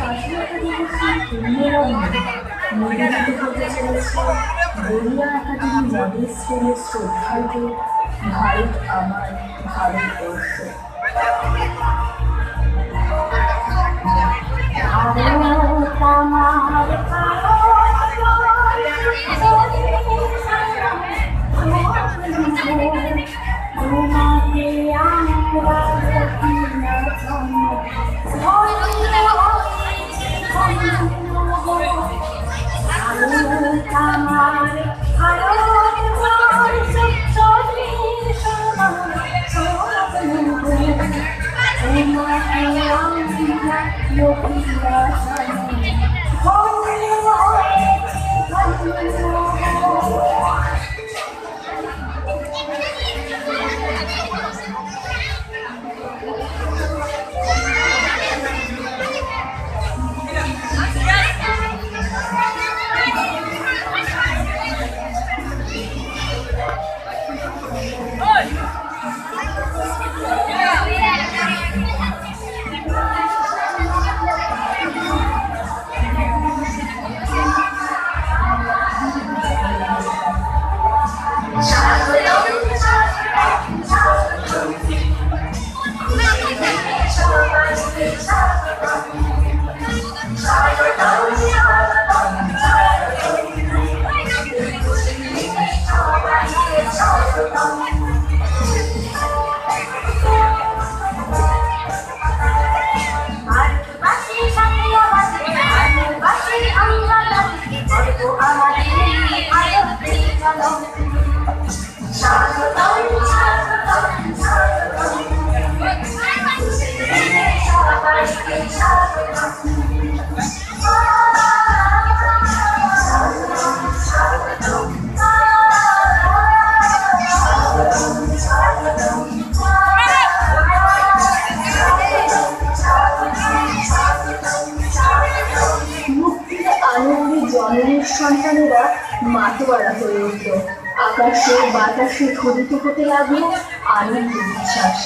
স্বাধীনতা দিবসের পুণ্যরঞ্জনে নিবেদিত হতে চলেছে গড়িয়া একাডেমি মডেল স্কুলের শ্রদ্ধার্ঘ ভারত আমার ভারতবর্ষ। ভারত আমার তোমাকে আমরা জননীর সন্তানেরা মাতোয়ারা হয়ে উঠল। আকাশে বাতাসে ধ্বনিত হতে লাগলো আনন্দ উচ্ছ্বাস।